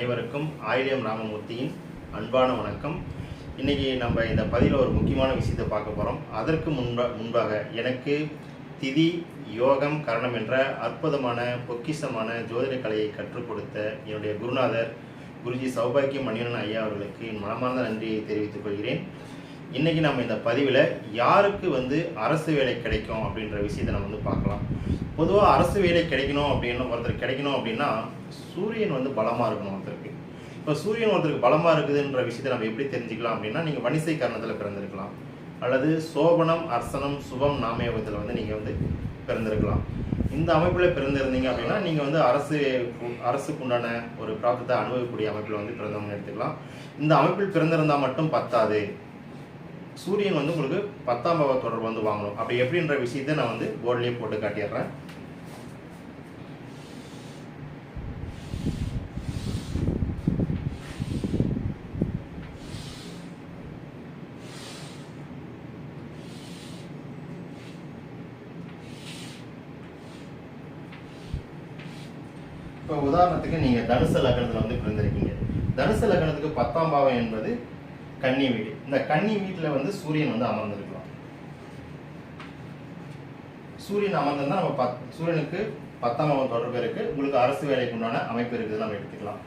அனைவருக்கும் ஆயிலியம் ராமமூர்த்தியின் அன்பான வணக்கம். இன்றைக்கி நம்ம இந்த பதிவில் ஒரு முக்கியமான விஷயத்தை பார்க்க போகிறோம். அதற்கு முன்பாக எனக்கு திதி யோகம் கரணம் என்ற அற்புதமான பொக்கிஷமான ஜோதிட கலையை கற்றுக் கொடுத்த என்னுடைய குருநாதர் குருஜி சௌபாக்கியம் மணிவண்ணன் ஐயா அவர்களுக்கு என் மனமார்ந்த நன்றியை தெரிவித்துக் கொள்கிறேன். இன்றைக்கி நம்ம இந்த பதிவில் யாருக்கு அரசு வேலை கிடைக்கும் அப்படின்ற விஷயத்தை நம்ம பார்க்கலாம். பொதுவாக அரசு வேலை கிடைக்கணும் ஒருத்தர் கிடைக்கணும் அப்படின்னா சூரியன் பலமாக இருக்கணும் ஒருத்தருக்கு. இப்போ சூரியன் ஒருத்தருக்கு பலமாக இருக்குதுன்ற விஷயத்தை நம்ம எப்படி தெரிஞ்சுக்கலாம் அப்படின்னா, நீங்கள் வணிசை கரணத்தில் பிறந்திருக்கலாம், அல்லது சோபனம் அர்சனம் சுபம் நாமயோகத்தில் நீங்கள் பிறந்திருக்கலாம். இந்த அமைப்பில் பிறந்திருந்தீங்க அப்படின்னா நீங்கள் அரசுக்குண்டான ஒரு பிராப்தத்தை அனுபவிக்கக்கூடிய அமைப்பில் பிறந்தவங்க எடுத்துக்கலாம். இந்த அமைப்பில் பிறந்திருந்தால் மட்டும் பத்தாது, சூரியன் உங்களுக்கு 10ஆம் பாவ தொடர்பு வாங்கணும். அப்படி எப்படின்ற விஷயத்தை நான் போர்ட்லேயே போட்டு காட்டிடுறேன். இப்போ உதாரணத்துக்கு நீங்கள் தனுசு லக்னத்தில் பிறந்திருக்கீங்க. தனுசு லக்னத்துக்கு 10ஆம் பாவம் என்பது கன்னி வீடு. இந்த கன்னி வீட்டில் சூரியன் அமர்ந்திருக்கலாம். சூரியன் அமர்ந்திருந்தா நம்ம சூரியனுக்கு 10ஆம் பாவம் தொடர்பு இருக்கு, உங்களுக்கு அரசு வேலைக்கு உண்டான அமைப்பு இருக்குது நம்ம எடுத்துக்கலாம்.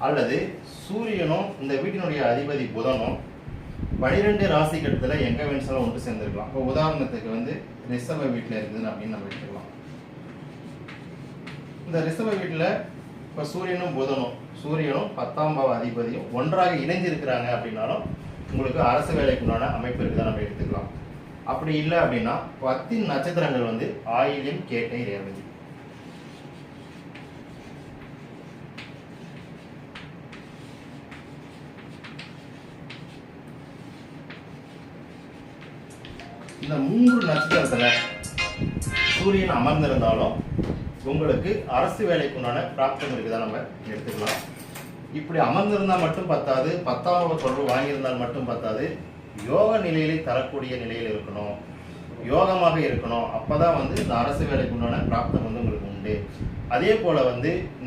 அல்லது சூரியனும் இந்த வீட்டினுடைய அதிபதி புதனும் 12 ராசி கட்டத்தில் எங்க வேணும்னாலும் ஒன்று சேர்ந்திருக்கலாம். இப்போ உதாரணத்துக்கு ரிஷப வீட்டில் இருக்குதுன்னு அப்படின்னு நம்ம எடுத்துக்கலாம். இந்த ரிஷப வீட்டில் இப்போ சூரியனும் 10ஆம் பாவ அதிபதியும் ஒன்றாக இணைஞ்சிருக்கிறாங்க அப்படின்னாலும் உங்களுக்கு அரசு வேலைக்குண்டான அமைப்பு இருக்குதான் நம்ம எடுத்துக்கலாம். அப்படி இல்லை அப்படின்னா 10 நட்சத்திரங்கள் ஆயில்யம் கேட்டை ரேவதி. இந்த 3 நட்சத்திரத்துல சூரியன் அமர்ந்திருந்தாலும் உங்களுக்கு அரசு வேலைக்குண்டான பிராப்தம் இருக்குதான் நம்ம எடுத்துக்கலாம். இப்படி அமர்ந்திருந்தால் மட்டும் பத்தாது, 10ஆம் தொடர்பு வாங்கியிருந்தால் மட்டும் பத்தாது, யோக நிலையிலே தரக்கூடிய நிலையில் இருக்கணும், யோகமாக இருக்கணும். அப்பதான் இந்த அரசு வேலைக்குண்டான பிராப்தம் உங்களுக்கு உண்டு. அதே போல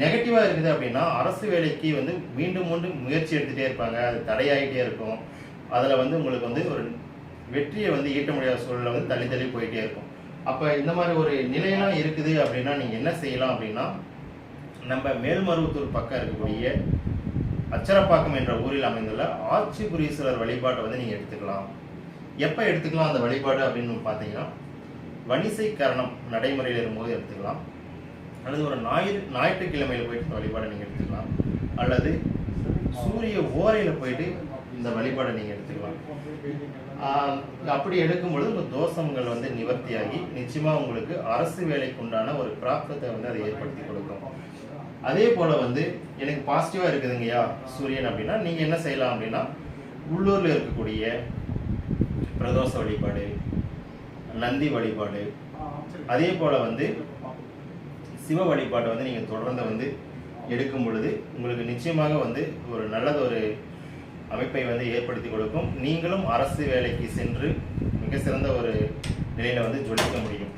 நெகட்டிவா இருக்குது அப்படின்னா அரசு வேலைக்கு மீண்டும் முயற்சி எடுத்துகிட்டே இருப்பாங்க, அது தடையாகிட்டே இருக்கும். அதில் உங்களுக்கு ஒரு வெற்றியை ஈட்ட முடியாத சூழலை தள்ளி போயிட்டே இருக்கும். அப்போ இந்த மாதிரி ஒரு நிலையெல்லாம் இருக்குது அப்படின்னா நீங்கள் என்ன செய்யலாம் அப்படின்னா, நம்ம மேல்மருவத்தூர் பக்கம் இருக்கக்கூடிய அச்சரப்பாக்கம் என்ற ஊரில் அமைந்துள்ள ஆட்சிபுரீஸ்வரர் வழிபாட்டை நீங்கள் எடுத்துக்கலாம். எப்போ எடுத்துக்கலாம் அந்த வழிபாடு அப்படின்னு பார்த்தீங்கன்னா, வணிசை கரணம் நடைமுறையில் இருக்கும்போது எடுத்துக்கலாம், அல்லது ஒரு ஞாயிற்றுக்கிழமையில் போயிட்டு வழிபாடை நீங்கள் எடுத்துக்கலாம், அல்லது சூரிய ஓரையில் போயிட்டு இந்த வழிபாடை நீங்கள் எடுத்துக்கலாம். அப்படி எடுக்கும்பொழுது உங்கள் தோஷங்கள் நிவர்த்தியாகி நிச்சயமாக உங்களுக்கு அரசு வேலைக்கு உண்டான ஒரு பிராப்தத்தை அதை ஏற்படுத்தி கொடுக்கும். அதே போல் எனக்கு பாசிட்டிவாக இருக்குதுங்கய்யா சூரியன் அப்படின்னா நீங்கள் என்ன செய்யலாம் அப்படின்னா, உள்ளூரில் இருக்கக்கூடிய பிரதோஷ வழிபாடு, நந்தி வழிபாடு, அதே போல் சிவ வழிபாட்டை நீங்கள் தொடர்ந்து எடுக்கும் பொழுது உங்களுக்கு நிச்சயமாக ஒரு நல்லதொரு அமைப்பை ஏற்படுத்தி கொடுக்கும். நீங்களும் அரசு வேலைக்கு சென்று மிக சிறந்த ஒரு நிலையில் ஜொலிக்க முடியும்.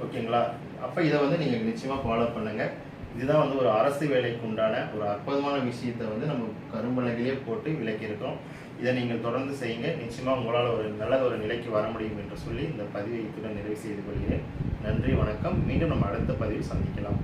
ஓகேங்களா? அப்போ இதை நீங்கள் நிச்சயமாக ஃபாலோ பண்ணுங்கள். இதுதான் ஒரு அரசு வேலைக்கு உண்டான ஒரு அற்புதமான விஷயத்தை நம்ம கரும்பலகிலே போட்டு விளக்கியிருக்கோம். இதை நீங்கள் தொடர்ந்து செய்யுங்க. நிச்சயமாக உங்களால் ஒரு நல்ல ஒரு நிலைக்கு வர முடியும் என்று சொல்லி இந்த பதிவை இத்துடன் நிறைவு செய்து கொள்கிறேன். நன்றி, வணக்கம். மீண்டும் நம்ம அடுத்த பதிவில் சந்திக்கலாம்.